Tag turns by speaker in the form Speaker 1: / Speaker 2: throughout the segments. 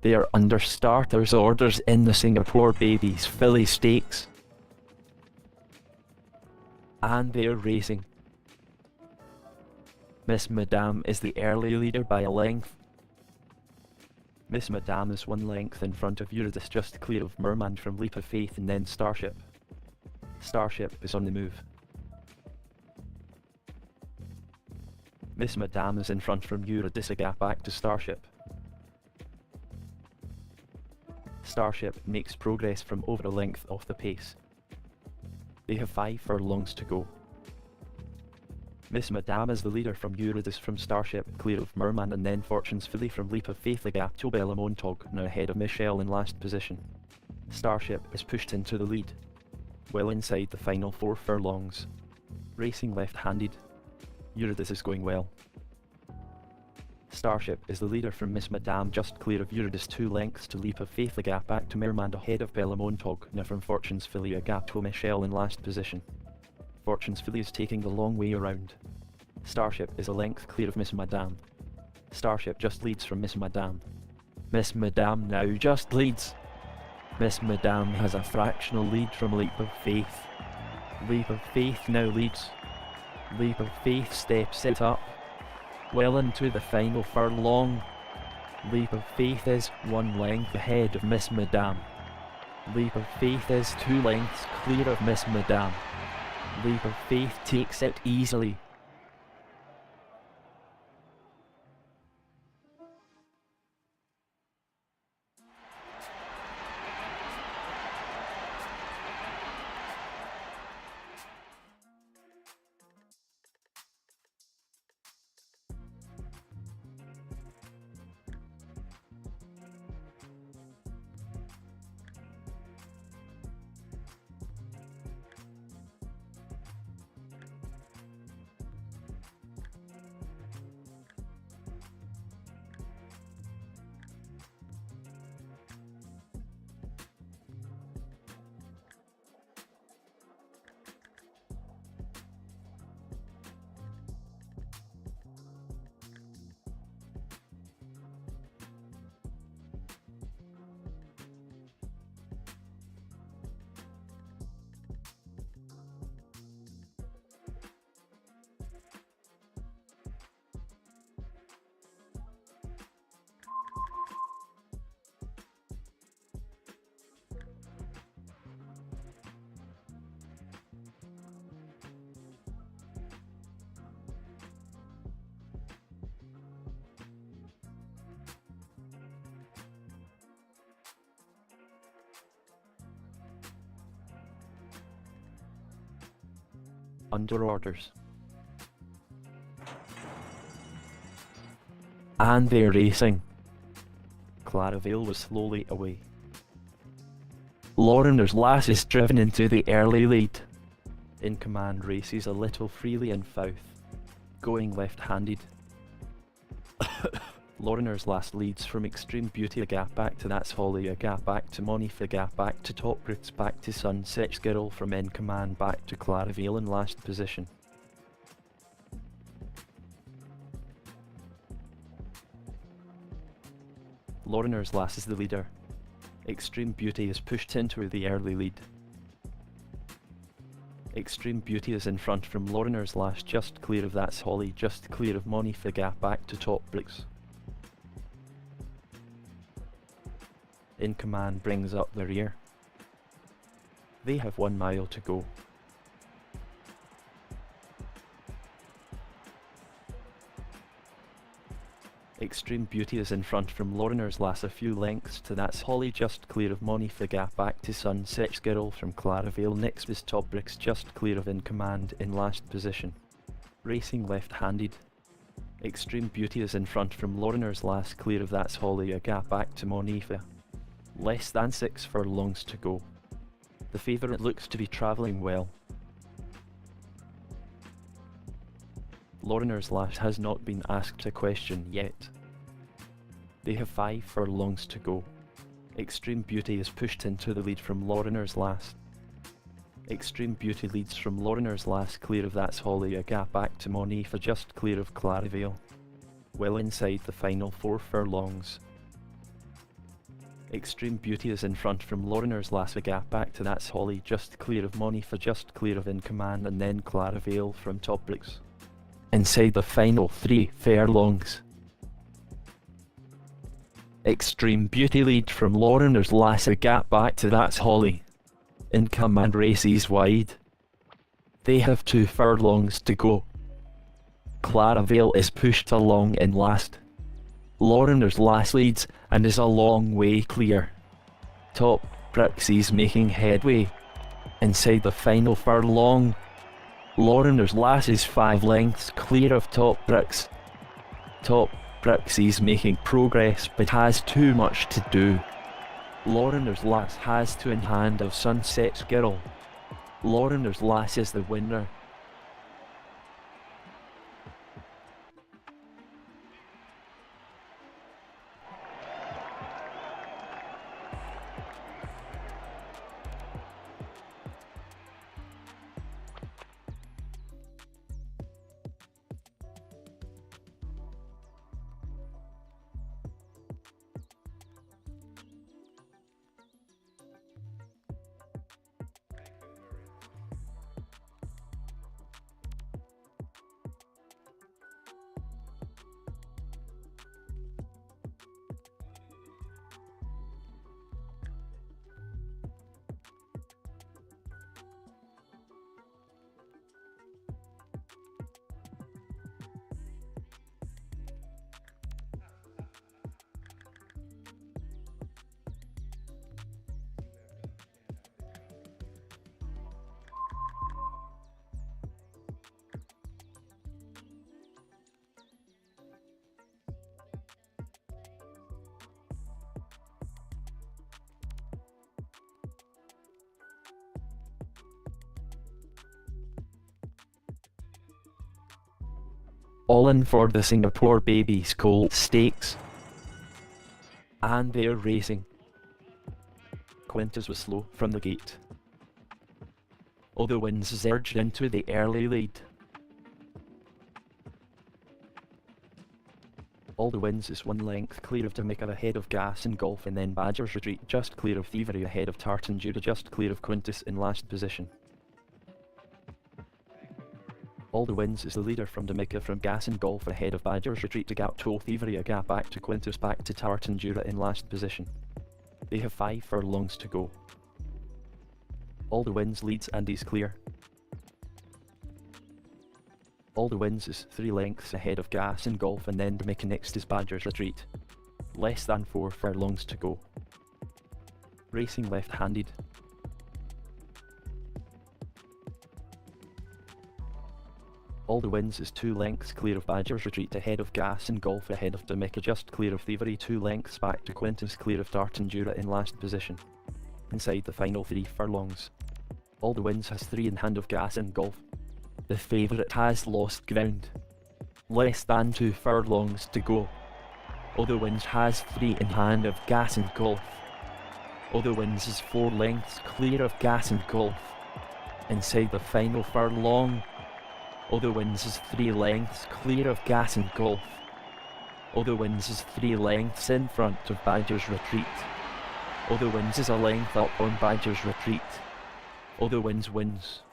Speaker 1: They are under starters orders in the Singapore Babies Filly Stakes. And they are racing. Miss Madame is the early leader by a length. Miss Madame is 1 length in front of Eurydice, just clear of Merman from Leap of Faith, and then Starship. Starship is on the move. Miss Madame is in front from Eurydice, a gap back to Starship. Starship makes progress from over a length off the pace. They have 5 furlongs to go. Miss Madame is the leader from Eurydice from Starship, clear of Merman, and then Fortune's Filly from Leap of Faith, a gap to Bella Montag, now ahead of Michelle in last position. Starship is pushed into the lead, well inside the final 4 furlongs. Racing left-handed. Eurydice is going well. Starship is the leader from Miss Madame, just clear of Eurydice, 2 lengths to Leap of Faith, a gap back to Merman ahead of Bella Montag, now from Fortune's Filly, a gap to Michelle in last position. Fortune's Filly is taking the long way around. Starship is a length clear of Miss Madame. Starship just leads from Miss Madame. Miss Madame now just leads. Miss Madame has a fractional lead from Leap of Faith. Leap of Faith now leads. Leap of Faith steps it up, well into the final furlong. Leap of Faith is 1 length ahead of Miss Madame. Leap of Faith is 2 lengths clear of Miss Madame. Leap of Faith takes it easily. Under orders. And they're racing. Claravale was slowly away. Lorimer's Lass is driven into the early lead. In command races a little freely in Fouth, going left-handed. Lorimer's Lass leads from Extreme Beauty, a gap back to That's Holly, a gap back to Monife, a gap back to Top Roots, back to Sunset Skirrel, from In Command back to Claravale in last position. Lorimer's Lass is the leader. Extreme Beauty is pushed into the early lead. Extreme Beauty is in front from Lorimer's Lass, just clear of That's Holly, just clear of Monife, a gap back to Top Bricks. In Command brings up the rear. They have 1 mile to go. Extreme Beauty is in front from Lorimer's Lass, a few lengths to That's Holly, just clear of Monife, the gap back to Sunset Skirrel from Claravale. Next is Top Bricks, just clear of In Command in last position. Racing left-handed. Extreme Beauty is in front from Lorimer's Lass, clear of That's Holly, a gap back to Monife. Less than 6 furlongs to go. The favourite looks to be travelling well. Lorimer's Lass has not been asked a question yet. They have 5 furlongs to go. Extreme Beauty is pushed into the lead from Lorimer's Lass. Extreme Beauty leads from Lorimer's Lass, clear of That's Holly, a gap back to Monife, just clear of Claravale. Well inside the final 4 furlongs. Extreme Beauty is in front from Loriner's Lassie gap back to That's Holly, just clear of Monifa, just clear of In Command, and then Clara Vale from Top Bricks. Inside the final 3 furlongs. Extreme Beauty lead from Loriner's Lassie gap back to That's Holly. In Command races wide. They have 2 furlongs to go. Clara Vale is pushed along in last. Loriner's Lass leads and is a long way clear. Top Bricks is making headway. Inside the final furlong. Loriner's Lass is 5 lengths clear of Top Bricks. Top Bricks is making progress but has too much to do. Loriner's Lass has 2 in hand of Sunset's Girl. Loriner's Lass is the winner. All in for the Singapore Babies Colt Stakes. And they're racing. Quintus was slow from the gate. All the Winds surged into the early lead. All the Winds is 1 length clear of Jamaica ahead of Gas and Golf, and then Badger's Retreat just clear of Thievery ahead of Tartan Judah, just clear of Quintus in last position. All the Winds is the leader from Jamaica from Gas and Golf ahead of Badger's Retreat to Gap to Thievery, a gap back to Quintus, back to Tartan Judah in last position. They have 5 furlongs to go. All the Winds leads and is clear. All the Winds is 3 lengths ahead of Gas and Golf, and then Jamaica next is Badger's Retreat. Less than 4 furlongs to go. Racing left-handed. All the Winds is 2 lengths clear of Badger's Retreat ahead of Gas and Golf ahead of Jamaica, just clear of Thievery, 2 lengths back to Quintus, clear of Tartan Judah in last position. Inside the final 3 furlongs. All the Winds has 3 in hand of Gas and Golf. The favourite has lost ground. Less than 2 furlongs to go. All the Winds has 3 in hand of Gas and Golf. All the Winds is 4 lengths clear of Gas and Golf. Inside the final furlong. All the Winds is 3 lengths clear of Gas and Golf. All the Winds is 3 lengths in front of Badger's Retreat. All the Winds is a length up on Badger's Retreat. All the Winds wins.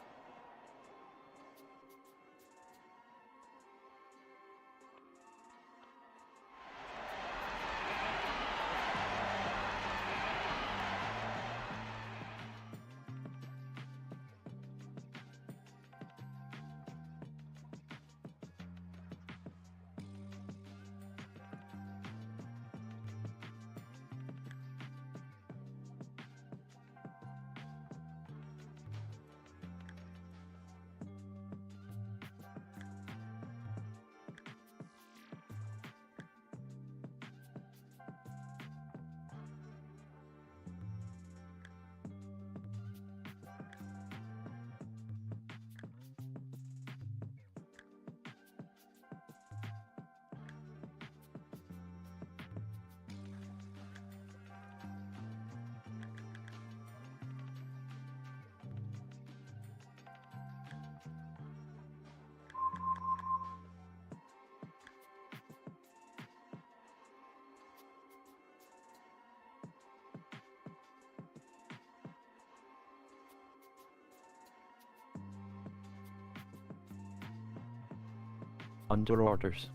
Speaker 1: Under orders.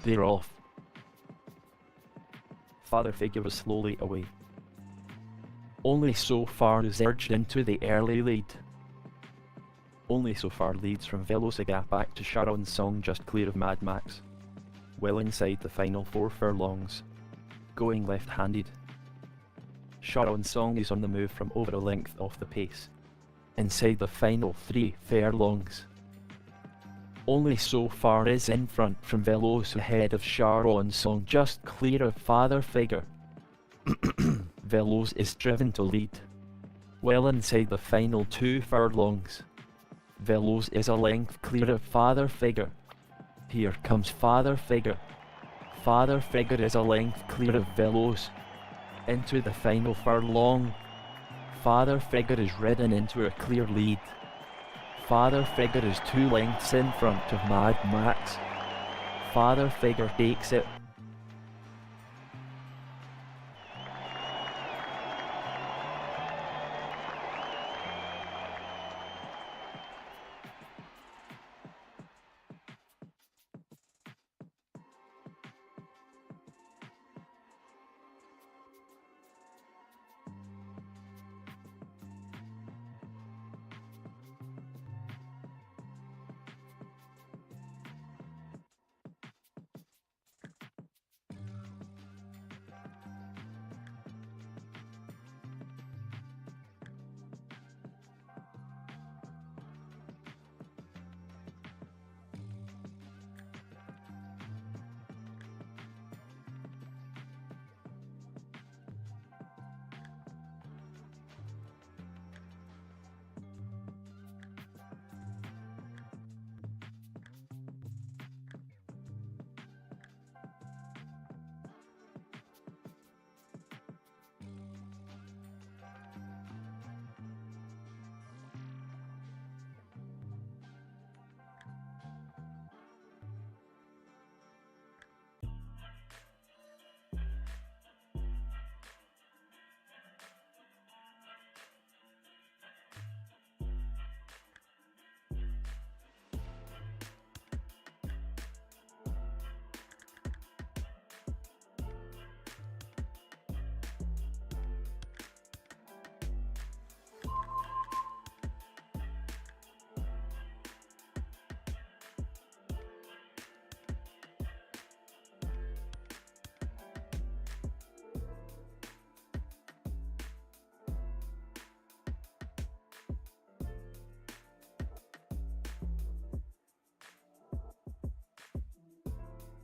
Speaker 1: They're off. Father figure was slowly away. Only so far is urged into the early lead. Only so far leads from Velocigat back to Sharon's Song just clear of Mad Max. Well inside the final 4 furlongs. Going left-handed. Sharon's Song is on the move from over a length off the pace. Inside the final 3 furlongs. Only so far is in front from Veloz ahead of Sharon's Song just clear of Father Figure. Veloz is driven to lead. Well inside the final 2 furlongs. Veloz is a length clear of Father Figure. Here comes Father Figure. Father Figure is a length clear of Veloz. Into the final furlong. Father Figure is ridden into a clear lead. Father Figure is 2 lengths in front of Mad Max. Father Figure takes it.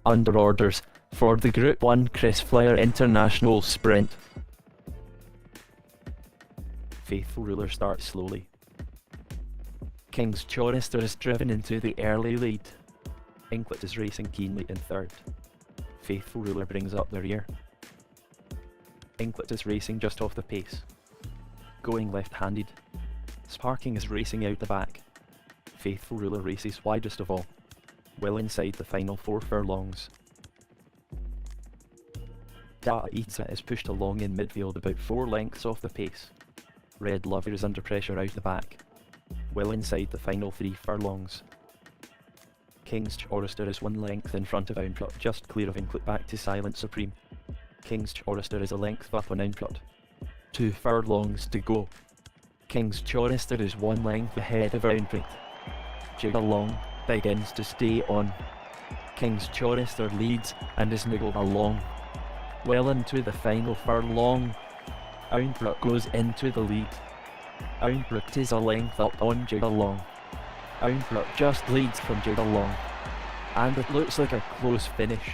Speaker 1: Under orders for the Group 1 Chris Flyer International Sprint. Faithful Ruler starts slowly. King's Chorister is driven into the early lead. Inklet is racing keenly in third. Faithful Ruler brings up the rear. Inklet is racing just off the pace. Going left-handed. Sparking is racing out the back. Faithful Ruler races widest of all. Well inside the final 4 furlongs. Data Itza is pushed along in midfield about 4 lengths off the pace. Red Lover is under pressure out the back. Well inside the final 3 furlongs. King's Chorister is 1 length in front of Inklet, just clear of Inklet back to Silent Supreme. King's Chorister is a length up on Inklet. 2 furlongs to go. King's Chorister is 1 length ahead of Inklet. Jig along begins to stay on. King's Chorister leads and is niggled along. Well into the final furlong. Inklet goes into the lead. Inklet is a length up on Jig along. Inklet just leads from Jig along. And it looks like a close finish.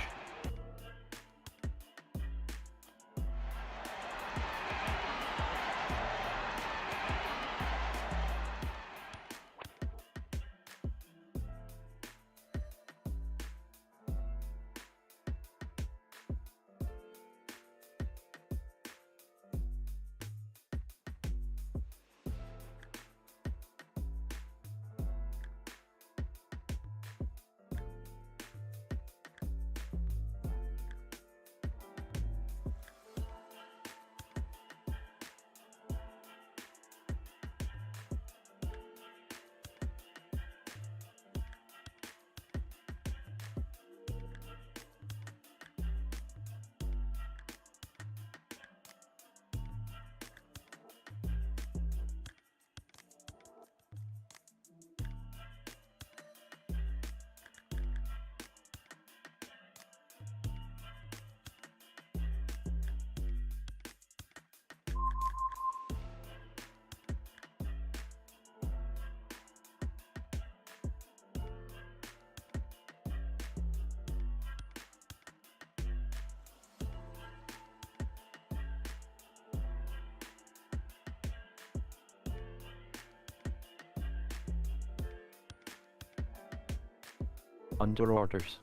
Speaker 1: Under orders.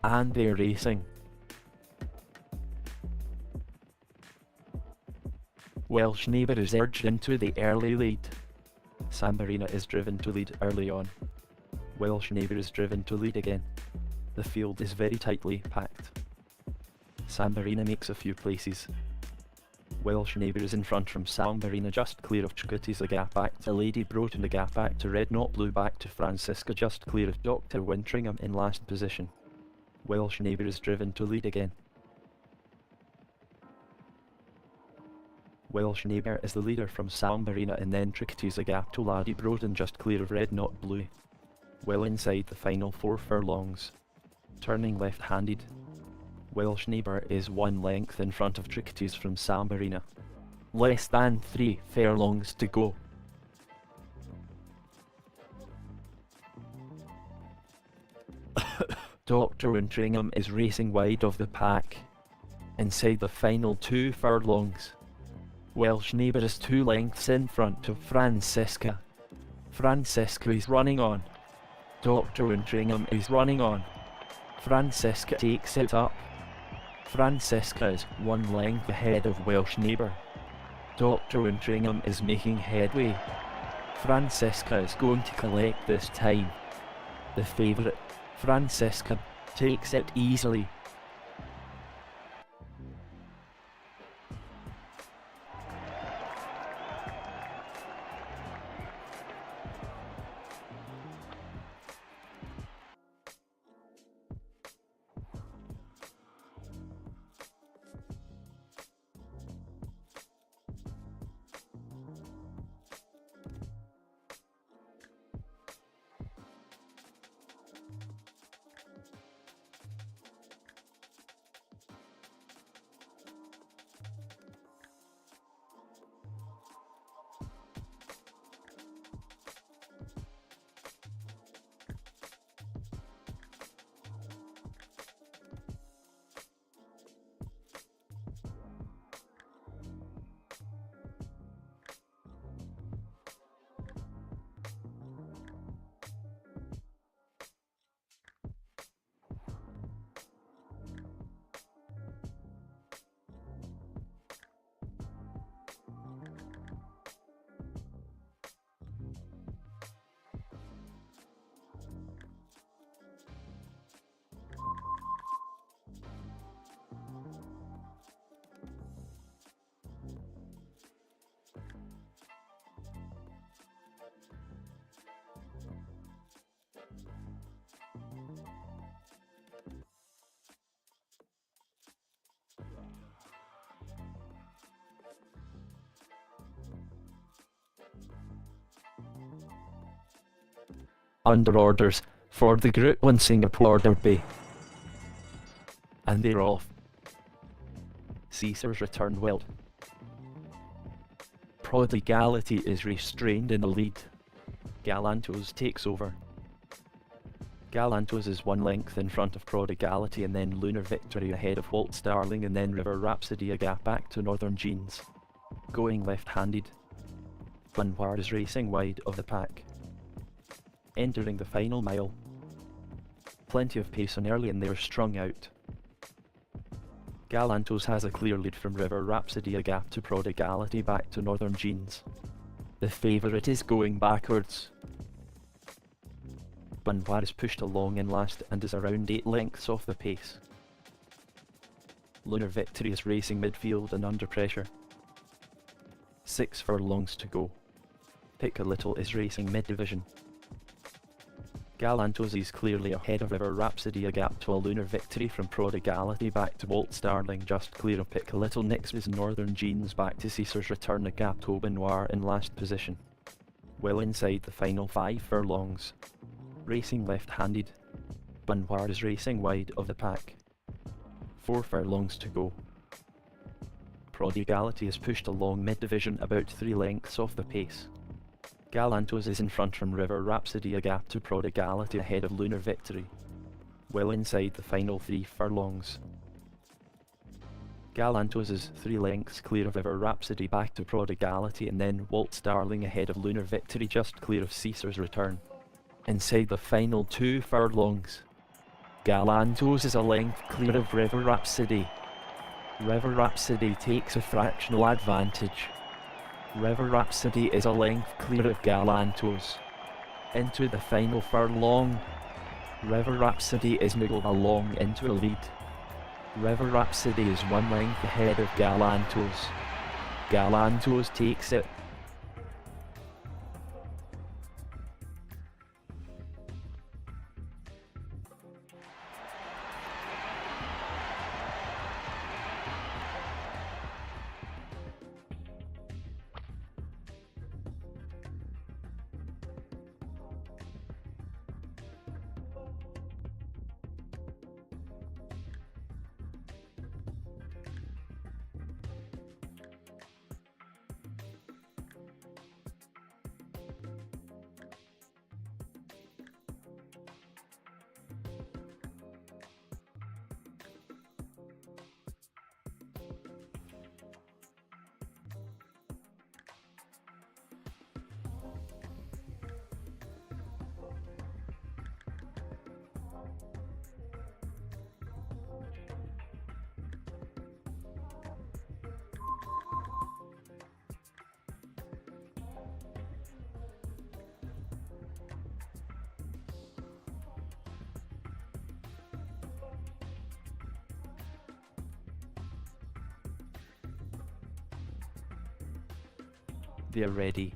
Speaker 1: And they're racing. Welsh Neighbour is urged into the early lead. San Marino is driven to lead early on. Welsh Neighbour is driven to lead again. The field is very tightly packed. San Marino makes a few places. Welsh Neighbour is in front from San Marino, just clear of Chakotay's, a gap back to Lady Broughton, a gap back to Red Not Blue, back to Francisca, just clear of Dr. Wintringham in last position. Welsh Neighbour is driven to lead again. Welsh Neighbour is the leader from San Marino, and then Chakotay's a gap to Lady Broughton, just clear of Red Not Blue. Well inside the final 4 furlongs. Turning left-handed. Welsh Neighbour is 1 length in front of Chakotay's from San Marino. Less than 3 furlongs to go. Dr. Wintringham is racing wide of the pack. Inside the final 2 furlongs. Welsh Neighbour is 2 lengths in front of Francisca. Francisca is running on. Dr. Wintringham is running on. Francisca takes it up. Francisca is 1 length ahead of Welsh Neighbour. Dr. Wintringham is making headway. Francisca is going to collect this time. The favourite, Francisca, takes it easily. Under orders for the Group 1 Singapore Derby. And they're off. Caesar's returned well. Prodigality is restrained in the lead. Galantos takes over. Galantos is 1 length in front of Prodigality, and then Lunar Victory ahead of Waltz Darling, and then River Rhapsody a gap back to Northern Jeans. Going left-handed. Bunwar is racing wide of the pack. Entering the final mile. Plenty of pace on early, and they're strung out. Galantos has a clear lead from River Rhapsody, a gap to Prodigality, back to Northern Jeans. The favourite is going backwards. Bunwar is pushed along in last and is around 8 lengths off the pace. Lunar Victory is racing midfield and under pressure. 6 furlongs to go. Pick a Little is racing mid-division. Galantos is clearly ahead of River Rhapsody, a gap to a Lunar Victory from Prodigality, back to Waltz Darling, just clear of Pick a Little. Next is Northern Jeans, back to Caesar's return, a gap to Noir in last position. Well inside the final 5 furlongs. Racing left-handed. Bunwar is racing wide of the pack. 4 furlongs to go. Prodigality is pushed along mid-division, about 3 lengths off the pace. Galantos is in front from River Rhapsody, a gap to Prodigality ahead of Lunar Victory. Well inside the final 3 furlongs. Galantos is 3 lengths clear of River Rhapsody back to Prodigality, and then Waltz Darling ahead of Lunar Victory just clear of Caesar's Return. Inside the final 2 furlongs, Galantos is a length clear of River Rhapsody. River Rhapsody takes a fractional advantage. River Rhapsody is a length clear of Galantos. Into the final furlong, River Rhapsody is moving along into a lead. River Rhapsody is 1 length ahead of Galantos. Galantos takes it. They're ready.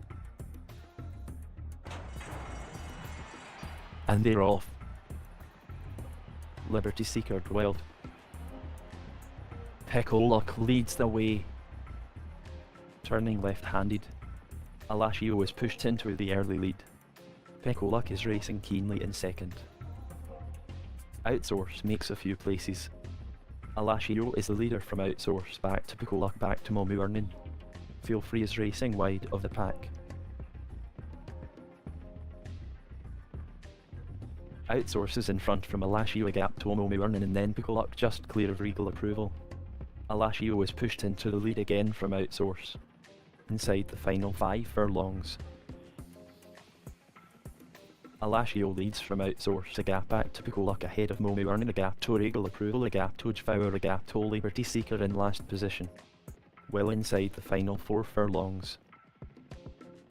Speaker 1: And they're off. Liberty Seeker dwelled. Pickle Luck leads the way. Turning left-handed, Alashio is pushed into the early lead. Pickle Luck is racing keenly in second. Outsource makes a few places. Alashio is the leader from Outsource back to Pickle Luck back to Momu Feel Free is racing wide of the pack. Outsource is in front from Alashio, a gap to Momu and then Pickle Luck just clear of Regal Approval. Alashio is pushed into the lead again from Outsource. Inside the final 5 furlongs, Alashio leads from Outsource, a gap back to Pickle Luck ahead of Momu, a gap to Regal Approval, a gap to Ojfaur, a gap to Liberty Seeker in last position. Well inside the final 4 furlongs,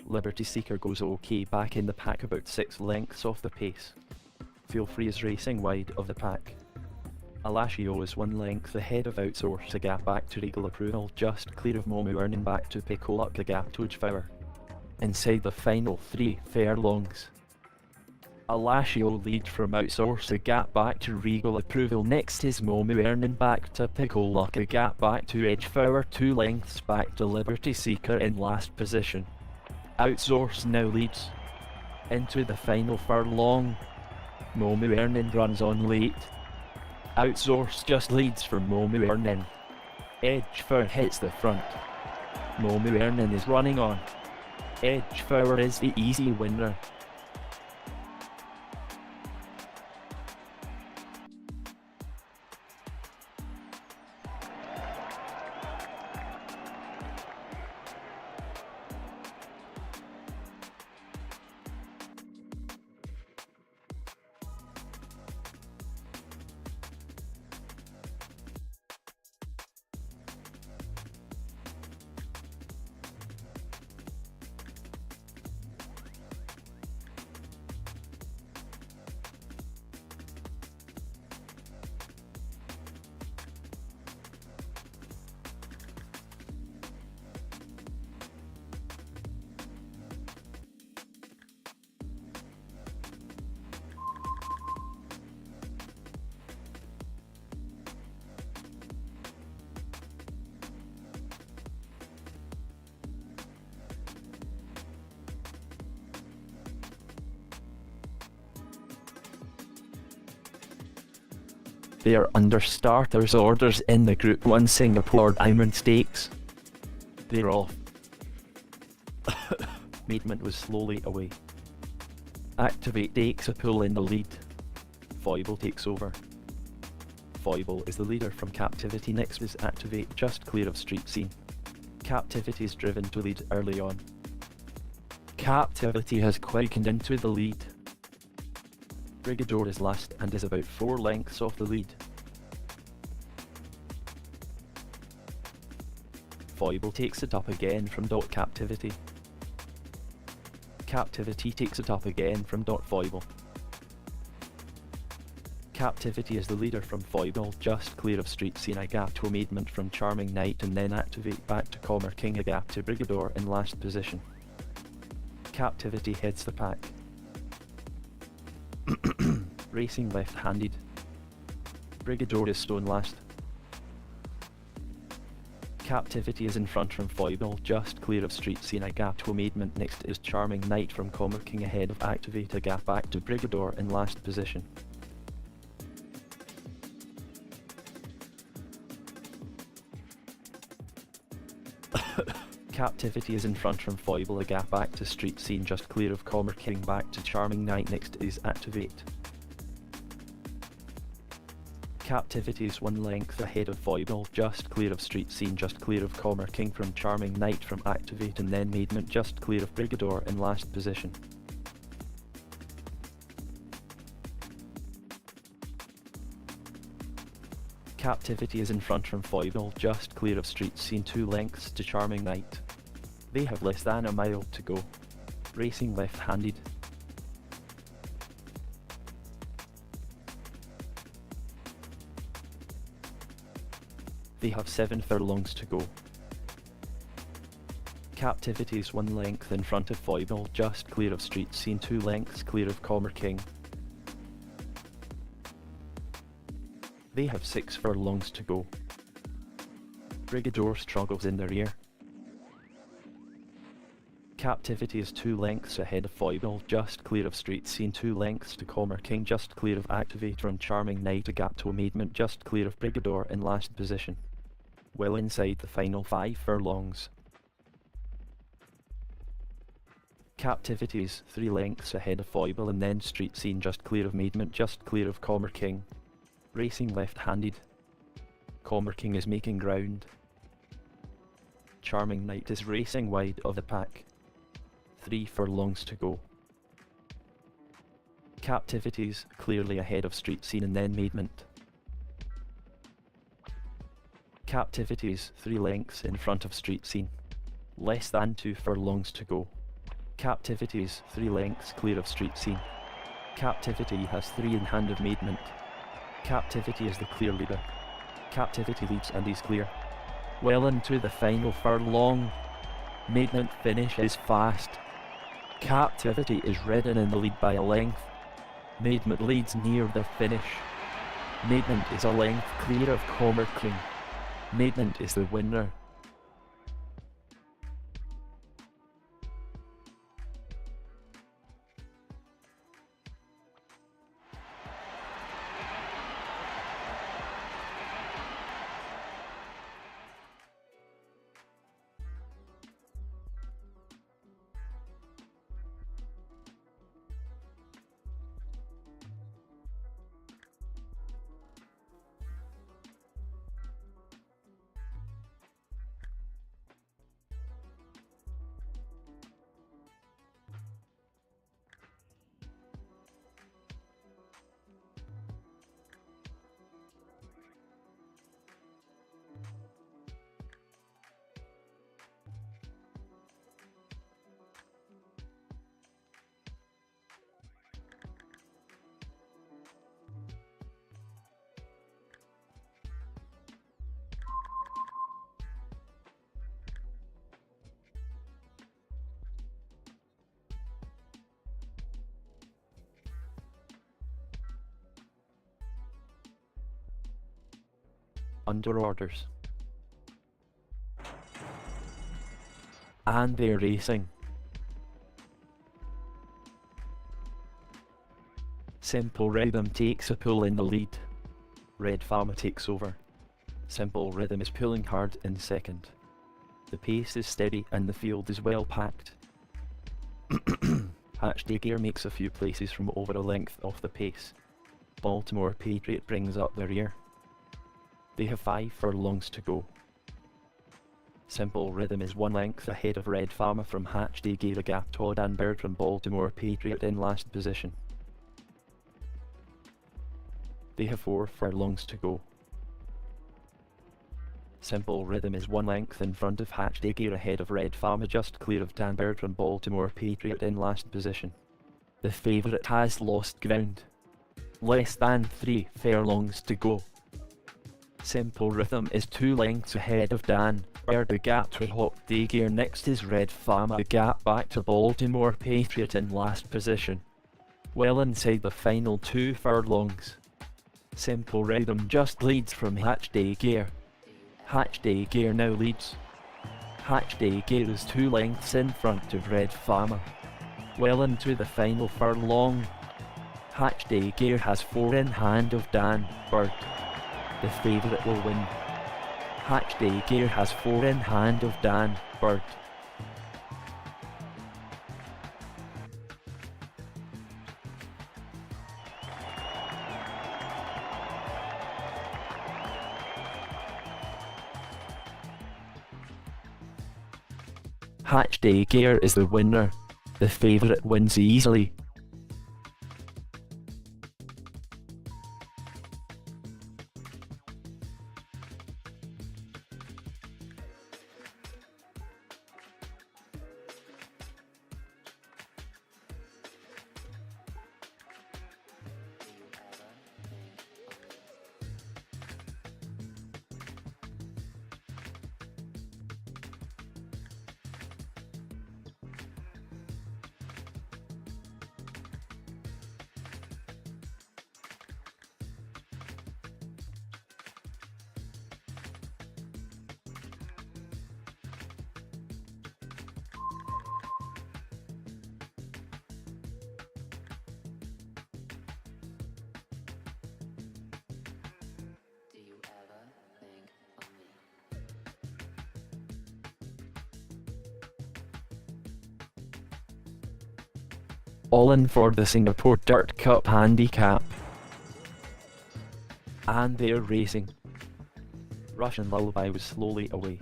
Speaker 1: Liberty Seeker goes okay back in the pack, about 6 lengths off the pace. Feel Free is racing wide of the pack. Alashio is 1 length ahead of Outsource, a gap back to Regal Approval, just clear of Momu back to Pickle Luck, a gap to Ojfaur. Inside the final 3 furlongs, Alashio leads from Outsource, a gap back to Regal Approval. Next is Momu back to Pickle Luck, a gap back to Ojfaur, 2 lengths back to Liberty Seeker in last position. Outsource now leads into the final furlong. Momu runs on late. Outsource just leads from Momu. Ojfaur hits the front. Momu is running on. Ojfaur is the easy winner. They are under starters orders in the Group 1 Singapore Diamond Stakes. They're off. Maidment was slowly away. Activate takes a pull in the lead. Foible takes over. Foible is the leader from Captivity. Next is Activate, just clear of street scene. Captivity is driven to lead early on. Captivity has quickened into the lead. Brigador is last and is about 4 lengths off the lead. Foible takes it up again from Captivity. Captivity takes it up again from Foible. Captivity is the leader from Foible, just clear of street scene. A gap to Amazement from Charming Knight, and then Activate back to Calmer King. A gap to Brigador in last position. Captivity heads the pack. Racing left-handed. Brigador is stone last. Captivity is in front from Foible, just clear of street scene. A gap to Amazement. Next is Charming Knight from Calmer King ahead of Activate. A gap back to Brigador in last position. Captivity is in front from Foible. A gap back to street scene, just clear of Calmer King back to Charming Knight. Next is Activate. Captivity is 1 length ahead of Foible, just clear of street scene, just clear of Calmer King from Charming Knight from Activate, and then Amazement just clear of Brigador in last position. Captivity is in front from Foible, just clear of street scene, 2 lengths to Charming Knight. They have less than a mile to go. Racing left-handed. They have 7 furlongs to go. Captivity is 1 length in front of Foible, just clear of street scene, 2 lengths clear of Calmer King. They have 6 furlongs to go. Brigador struggles in the rear. Captivity is 2 lengths ahead of Foible, just clear of street scene, 2 lengths to Calmer King, just clear of Activate from Charming Knight. A gap to Amazement, just clear of Brigador in last position. Well inside the final 5 furlongs. Captivity is 3 lengths ahead of Foible, and then street scene, just clear of Amazement, just clear of Calmer King. Racing left-handed. Calmer King is making ground. Charming Knight is racing wide of the pack. 3 furlongs to go. Captivity's clearly ahead of street scene, and then Amazement. Captivity's 3 lengths in front of street scene. Less than 2 furlongs to go. Captivity's 3 lengths clear of street scene. Captivity has 3 in hand of Amazement. Captivity is the clear leader. Captivity leads and he's clear. Well into the final furlong. Amazement finishes fast. Captivity is ridden in the lead by a length. Amazement leads near the finish. Amazement is a length clear of Calmer King. Amazement is the winner. Under orders. And they're racing. Simple Rhythm takes a pull in the lead. Red Pharma takes over. Simple Rhythm is pulling hard in second. The pace is steady and the field is well packed. Hatchday Gear makes a few places from over a length off the pace. Baltimore Patriot brings up the rear. They have 5 furlongs to go. Simple Rhythm is 1 length ahead of Red Farmer from Hatch Day Gear a gap to Dan Bird from Baltimore Patriot in last position. They have 4 furlongs to go. Simple Rhythm is 1 length in front of Hatch Day Gear ahead of Red Farmer just clear of Dan Bird from Baltimore Patriot in last position. The favourite has lost ground. Less than 3 furlongs to go. Simple Rhythm is 2 lengths ahead of Dan Bird a gap to Hot Day Gear. Next is Red Farmer a gap back to Baltimore Patriot in last position. Well inside the final 2 furlongs. Simple Rhythm just leads from Hatch Day Gear. Hatch Day Gear now leads. Hatch Day Gear is 2 lengths in front of Red Farmer. Well into the final furlong. Hatch Day Gear has 4 in hand of Dan Bird. The favourite will win. Hatch Day Gear has 4 in hand of Dan Bird. Hatch Day Gear is the winner. The favourite wins easily. All in for the Singapore Dirt Cup handicap. And they're racing. Russian Lullaby was slowly away.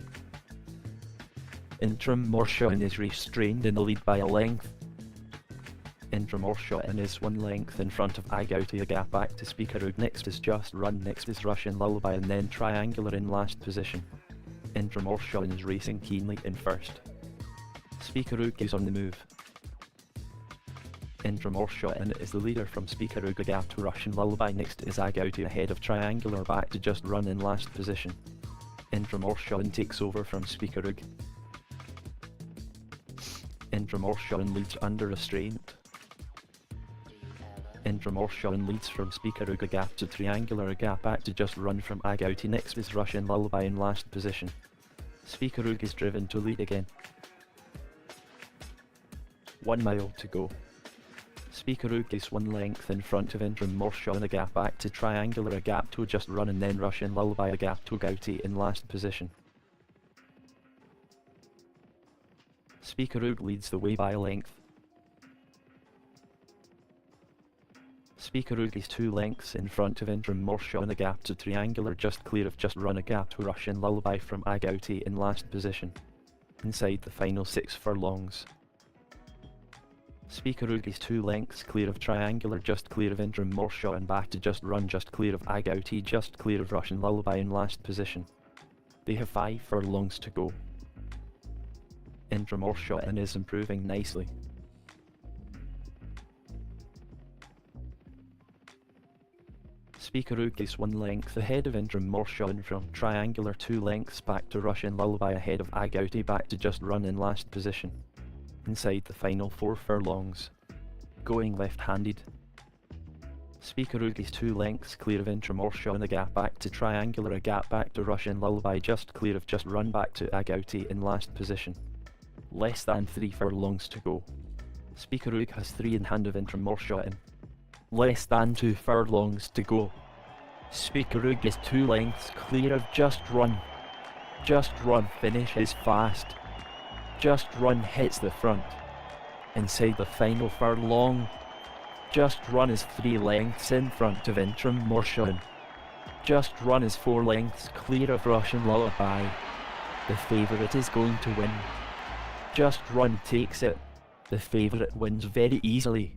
Speaker 1: Intram Morshan is restrained in the lead by a length. Intram Morshan is 1 length in front of Agouti a gap back to Speakerug. Next is Just Run, next is Russian Lullaby and then Triangular in last position. Intram Morshan is racing keenly in first. Speakerug is on the move. Intram Morshan is the leader from Speakerug a gap to Russian Lullaby. Next is Agouti ahead of Triangular back to Just Run in last position. Intram Morshan takes over from Speakerug. Intram Morshan leads under restraint. Intram Morshan leads from Speakerug a gap to Triangular a gap back to Just Run from Agouti. Next is Russian Lullaby in last position. Speakerug is driven to lead again. 1 mile to go. Speakerug is 1 length in front of Intram Morshan a gap back to Triangular a gap to Just Run and then Russian Lullaby a gap to Gouty in last position. Speakerug leads the way by a length. Speakerug is 2 lengths in front of Intram Morshan a gap to Triangular just clear of Just Run a gap to Russian Lullaby from Agouti in last position. Inside the final 6 furlongs. Speakerug is 2 lengths clear of Triangular just clear of Intram Morshan and back to Just Run just clear of Agouti just clear of Russian Lullaby in last position. They have 5 furlongs to go. Intram Morshan is improving nicely. Speakerug is 1 length ahead of Intram Morshan from Triangular, 2 lengths back to Russian Lullaby ahead of Agouti back to Just Run in last position. Inside the final 4 furlongs. Going left-handed. Speakerug is 2 lengths clear of Intram Morshan a gap back to Triangular a gap back to Russian Lullaby just clear of Just Run back to Agouti in last position. Less than 3 furlongs to go. Speakerug has 3 in hand of Intram Morshan. Less than 2 furlongs to go. Speakerug is 2 lengths clear of Just Run. Just Run finishes fast. Just Run hits the front. Inside the final furlong. Just Run is 3 lengths in front of Intram Morshan. Just Run is 4 lengths clear of Russian Lullaby. The favourite is going to win. Just Run takes it. The favourite wins very easily.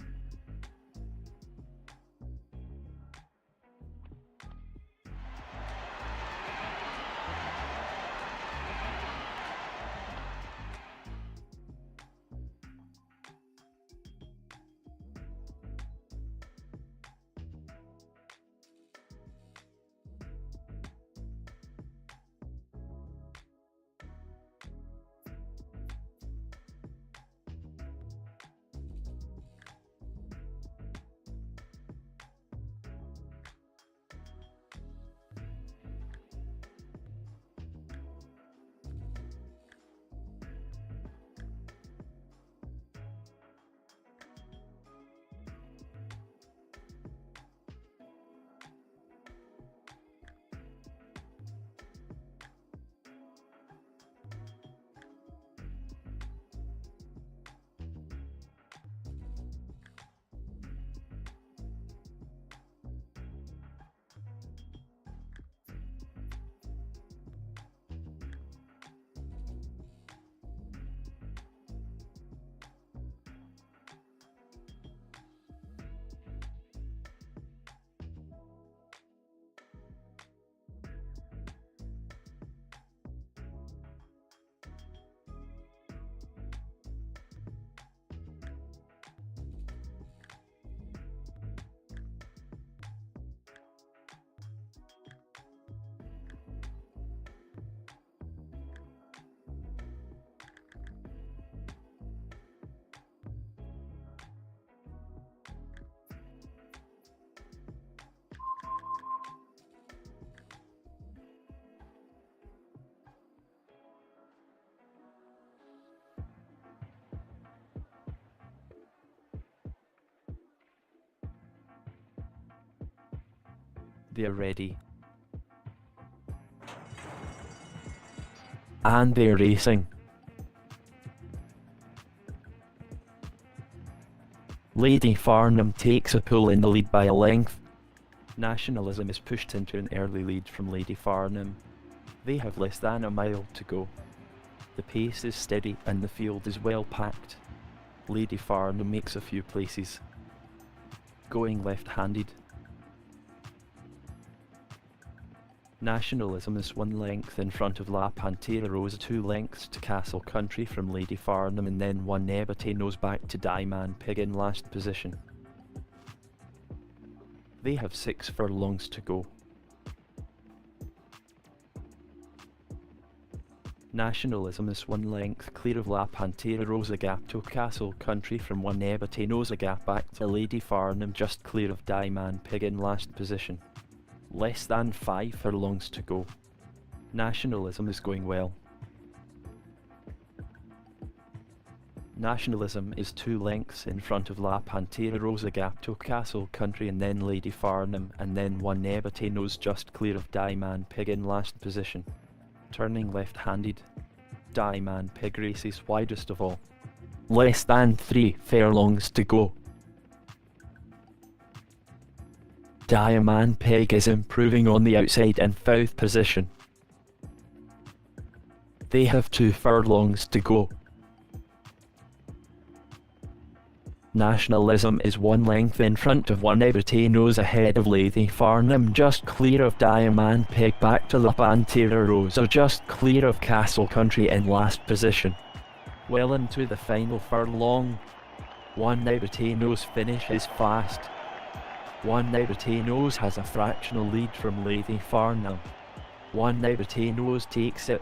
Speaker 1: They're ready. And they're racing. Lady Farnham takes a pull in the lead by a length. Nationalism is pushed into an early lead from Lady Farnham. They have less than a mile to go. The pace is steady and the field is well packed. Lady Farnham makes a few places. Going left-handed. Nationalism is 1 length in front of La Pantera Rosa, 2 lengths to Castle Country from Lady Farnham, and then 1 Nebate nose back to Diamond Pig in last position. They have 6 furlongs to go. Nationalism is 1 length clear of La Pantera Rosa gap to Castle Country from 1 Nebate nose gap back to Lady Farnham, just clear of Diamond Pig in last position. Less than 5 furlongs to go. Nationalism is going well. Nationalism is 2 lengths in front of La Pantera Rosa gap to Castle Country, and then Lady Farnham, and then 1 Nebate nose just clear of Diamond Pig in last position. Turning left-handed. Diamond Pig races widest of all. Less than 3 furlongs to go. Diamond Pig is improving on the outside in 5th position. They have 2 furlongs to go. Nationalism is 1 length in front of 1 Nebate nose ahead of Lady Farnham, just clear of Diamond Pig back to La Pantera Rosa, just clear of Castle Country in last position. Well into the final furlong. 1 Nebate nose finishes fast. 1 Nebate nose has a fractional lead from Lady Farnham. 1 Nebate nose takes it.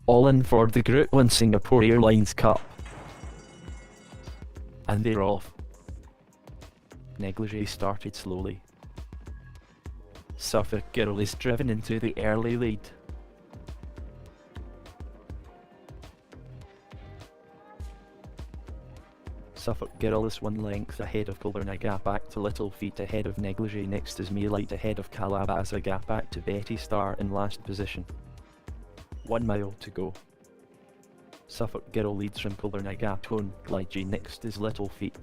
Speaker 1: All in for the Group 1 Singapore Airlines Cup. And they're off. Negligee started slowly. Suffolk Girl is driven into the early lead. Suffolk Girl is 1 length ahead of Colburn, a gap back to Little Feet ahead of Negligee. Next is Maylight ahead of Calabaza, a gap back to Betty Star in last position. 1 mile to go. Suffolk Girl leads from Colburn, a gap to Glidey. Next is Little Feet,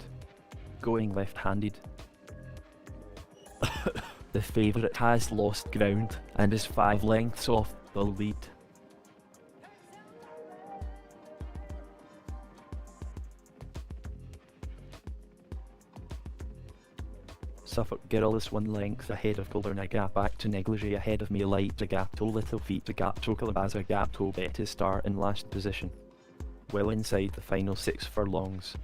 Speaker 1: going left-handed. The favourite has lost ground and is 5 lengths off the lead. Suffolk Girl is 1 length ahead of Colburn, a gap back to Negligee ahead of Maylight, a gap to Little Feet, a gap to Calabaza, a gap to Betty Star in last position. Well inside the final 6 furlongs.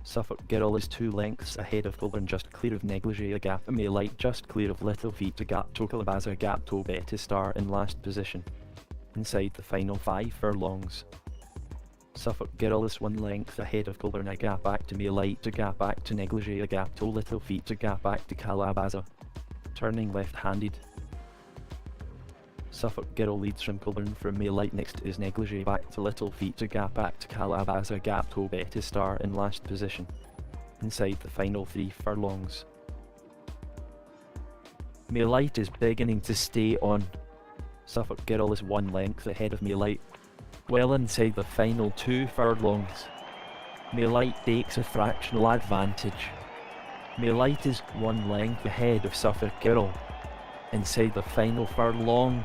Speaker 1: Suffolk Girl is 2 lengths ahead of Colburn, just clear of Negligee, a gap to Maylight, just clear of Little Feet, a gap to Calabaza, a gap to Betty Star in last position. Inside the final 5 furlongs. Suffolk Girl is 1 length ahead of Colburn, a gap back to Maylight, a gap back to Negligee, a gap to Little Feet, a gap back to Calabaza. Turning left-handed. Suffolk Girl leads from Colburn from Maylight. Next is Negligee, back to Little Feet, a gap back to Calabaza, a gap to Betty Star in last position. Inside the final 3 furlongs. Maylight is beginning to stay on. Suffolk Girl is 1 length ahead of Maylight. Well inside the final 2 furlongs. Maylight takes a fractional advantage. Maylight is 1 length ahead of Suffolk Girl. Inside the final furlong,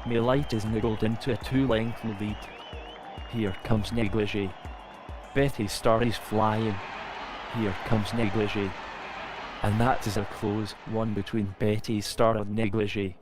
Speaker 1: Maylight is niggled into a 2-length lead. Here comes Negligee. Betty Star is flying. Here comes Negligee. And that is a close one between Betty Star and Negligee.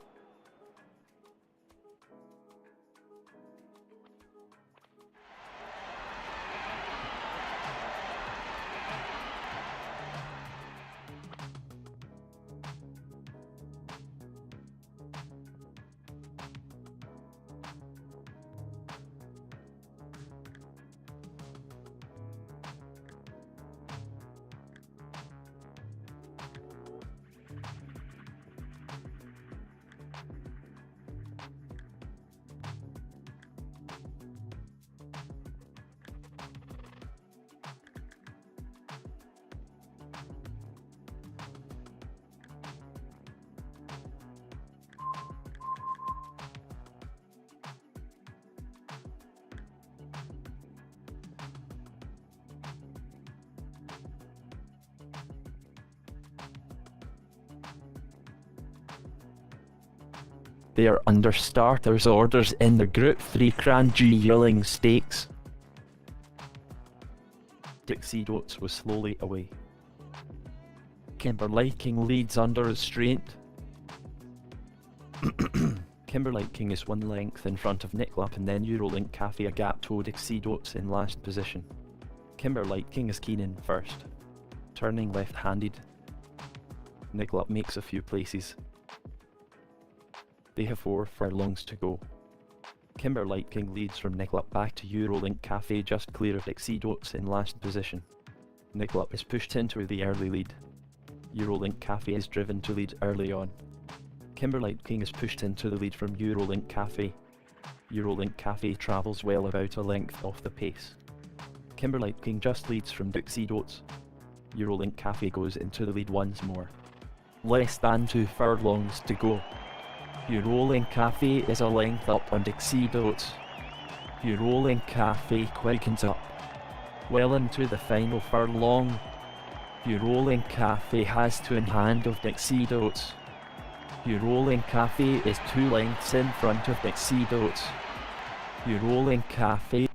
Speaker 1: They are under starters orders in the Group 3 Kranji Yearling Stakes. Dixie Dotes was slowly away. Kimberlite King leads under restraint. Kimberlite King is 1 length in front of Nicklap, and then Eurolink Cafe, a gap to Dixie Dotes in last position. Kimberlite King is keen in first. Turning left-handed. Nicklap makes a few places. They have 4 furlongs to go. Kimberlite King leads from Nicklap back to Eurolink Cafe, just clear of Dixie Dotes in last position. Nicklap is pushed into the early lead. Eurolink Cafe is driven to lead early on. Kimberlite King is pushed into the lead from Eurolink Cafe. Eurolink Cafe travels well about a length off the pace. Kimberlite King just leads from Dixie Dotes. Eurolink Cafe goes into the lead once more. Less than 2 furlongs to go. Eurolink Cafe is a length up on Dixie Dotes. Eurolink Cafe quickens up. Well into the final furlong. Eurolink Cafe has 2 in hand of Dixie Dotes. Eurolink Cafe is 2 lengths in front of Dixie Dotes. Eurolink Cafe